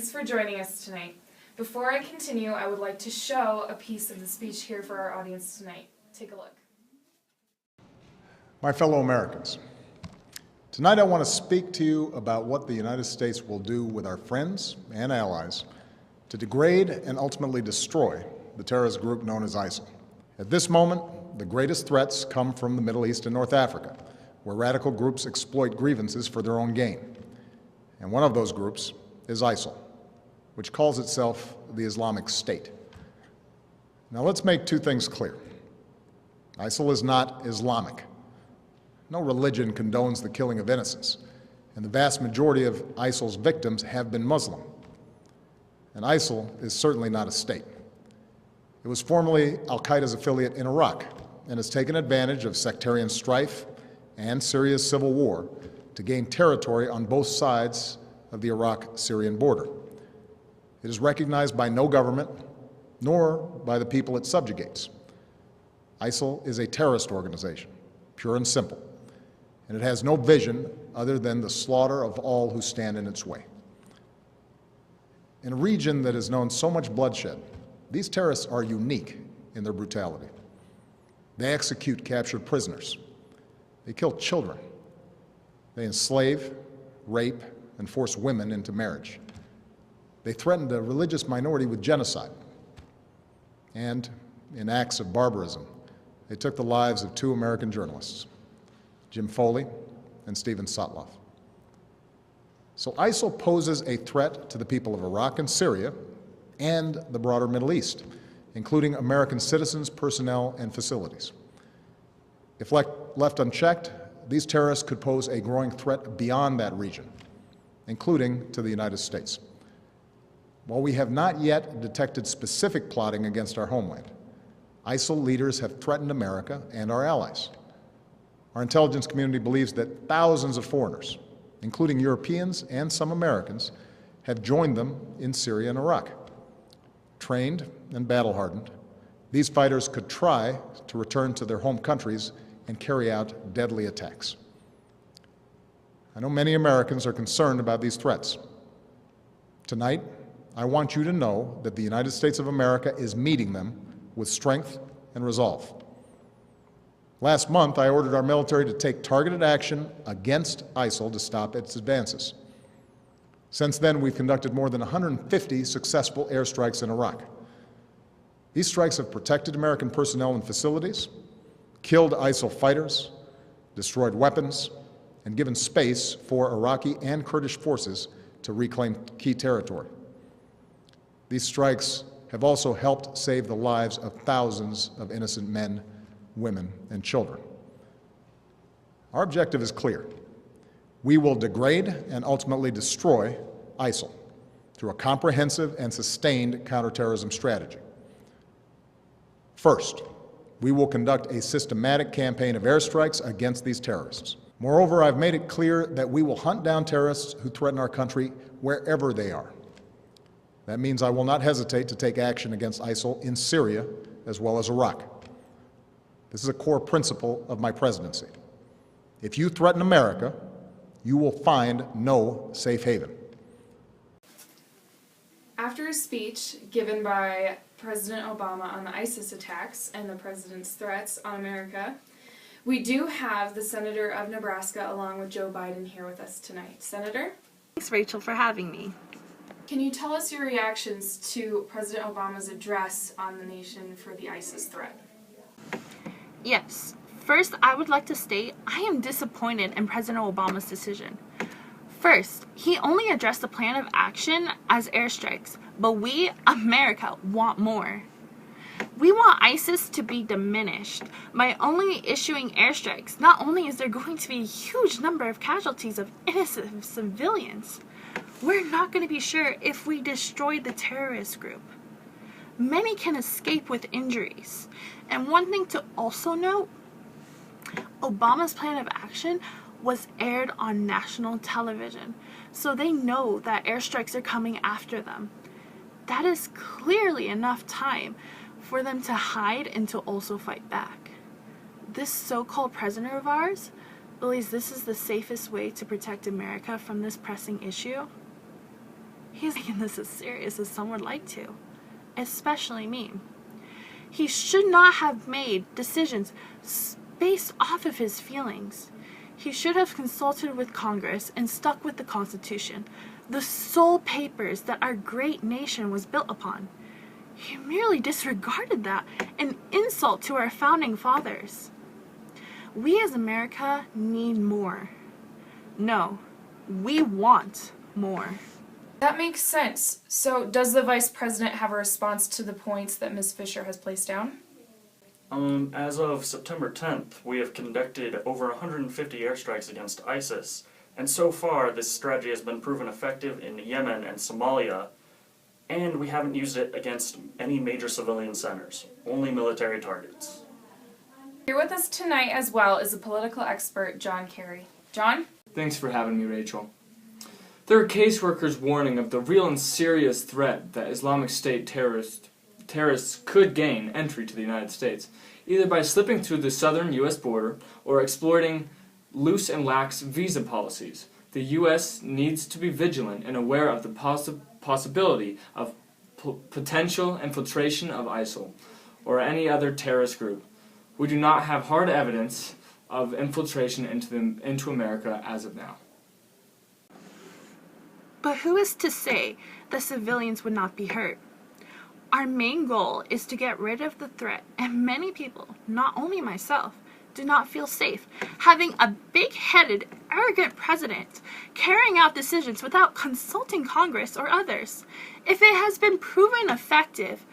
Thanks for joining us tonight. Before I continue, I would like to show a piece of the speech here for our audience tonight. Take a look. My fellow Americans, tonight I want to speak to you about what the United States will do with our friends and allies to degrade and ultimately destroy the terrorist group known as ISIL. At this moment, the greatest threats come from the Middle East and North Africa, where radical groups exploit grievances for their own gain. And one of those groups is ISIL, which calls itself the Islamic State. Now let's make two things clear. ISIL is not Islamic. No religion condones the killing of innocents, and the vast majority of ISIL's victims have been Muslim. And ISIL is certainly not a state. It was formerly al-Qaeda's affiliate in Iraq and has taken advantage of sectarian strife and Syria's civil war to gain territory on both sides of the Iraq-Syrian border. It is recognized by no government, nor by the people it subjugates. ISIL is a terrorist organization, pure and simple, and it has no vision other than the slaughter of all who stand in its way. In a region that has known so much bloodshed, these terrorists are unique in their brutality. They execute captured prisoners. They kill children. They enslave, rape, and force women into marriage. They threatened a religious minority with genocide. And in acts of barbarism, they took the lives of two American journalists, Jim Foley and Steven Sotloff. So ISIL poses a threat to the people of Iraq and Syria and the broader Middle East, including American citizens, personnel, and facilities. If left unchecked, these terrorists could pose a growing threat beyond that region, including to the United States. While we have not yet detected specific plotting against our homeland, ISIL leaders have threatened America and our allies. Our intelligence community believes that thousands of foreigners, including Europeans and some Americans, have joined them in Syria and Iraq. Trained and battle-hardened, these fighters could try to return to their home countries and carry out deadly attacks. I know many Americans are concerned about these threats. Tonight, I want you to know that the United States of America is meeting them with strength and resolve. Last month, I ordered our military to take targeted action against ISIL to stop its advances. Since then, we've conducted more than 150 successful airstrikes in Iraq. These strikes have protected American personnel and facilities, killed ISIL fighters, destroyed weapons, and given space for Iraqi and Kurdish forces to reclaim key territory. These strikes have also helped save the lives of thousands of innocent men, women, and children. Our objective is clear. We will degrade and ultimately destroy ISIL through a comprehensive and sustained counterterrorism strategy. First, we will conduct a systematic campaign of airstrikes against these terrorists. Moreover, I've made it clear that we will hunt down terrorists who threaten our country wherever they are. That means I will not hesitate to take action against ISIL in Syria as well as Iraq. This is a core principle of my presidency. If you threaten America, you will find no safe haven. After a speech given by President Obama on the ISIS attacks and the president's threats on America, we do have the Senator of Nebraska along with Joe Biden here with us tonight. Senator? Thanks, Rachel, for having me. Can you tell us your reactions to President Obama's address on the nation for the ISIS threat? Yes. First, I would like to state I am disappointed in President Obama's decision. First, he only addressed the plan of action as airstrikes, but we, America, want more. We want ISIS to be diminished by only issuing airstrikes. Not only is there going to be a huge number of casualties of innocent civilians, we're not going to be sure if we destroy the terrorist group. Many can escape with injuries. And one thing to also note, Obama's plan of action was aired on national television, so they know that airstrikes are coming after them. That is clearly enough time for them to hide and to also fight back. This so-called president of ours believes this is the safest way to protect America from this pressing issue. He's taking this as serious as some would like to, especially me. He should not have made decisions based off of his feelings. He should have consulted with Congress and stuck with the Constitution, the sole papers that our great nation was built upon. He merely disregarded that, an insult to our founding fathers. We as America need more. No, we want more. That makes sense. So does the Vice President have a response to the points that Ms. Fisher has placed down? As of September 10th, we have conducted over 150 airstrikes against ISIS, and so far this strategy has been proven effective in Yemen and Somalia, and we haven't used it against any major civilian centers, only military targets. Here with us tonight as well is a political expert, John Kerry. John? Thanks for having me, Rachel. There are caseworkers warning of the real and serious threat that Islamic State terrorists could gain entry to the United States, either by slipping through the southern U.S. border or exploiting loose and lax visa policies. The U.S. needs to be vigilant and aware of the possibility of potential infiltration of ISIL or any other terrorist group. We do not have hard evidence of infiltration into America as of now. But who is to say that civilians would not be hurt? Our main goal is to get rid of the threat, and many people, not only myself, do not feel safe having a big-headed, arrogant president carrying out decisions without consulting Congress or others. If it has been proven effective,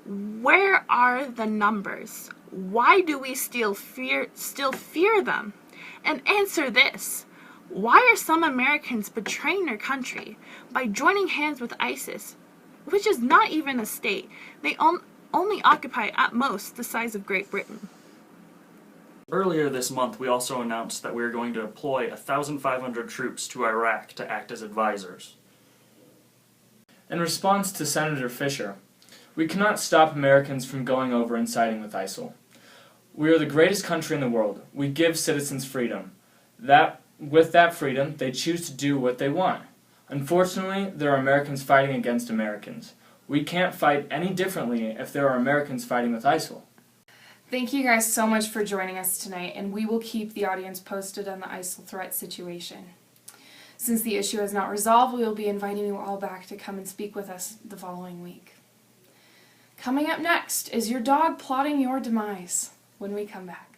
where are the numbers? Why do we still fear them? And answer this. Why are some Americans betraying their country by joining hands with ISIS, which is not even a state? They only occupy at most the size of Great Britain. Earlier this month, we also announced that we are going to deploy 1,500 troops to Iraq to act as advisors. In response to Senator Fisher, we cannot stop Americans from going over and siding with ISIL. We are the greatest country in the world. We give citizens freedom. With that freedom, they choose to do what they want. Unfortunately, there are Americans fighting against Americans. We can't fight any differently if there are Americans fighting with ISIL. Thank you guys so much for joining us tonight, and we will keep the audience posted on the ISIL threat situation. Since the issue is not resolved, we will be inviting you all back to come and speak with us the following week. Coming up next is your dog plotting your demise when we come back.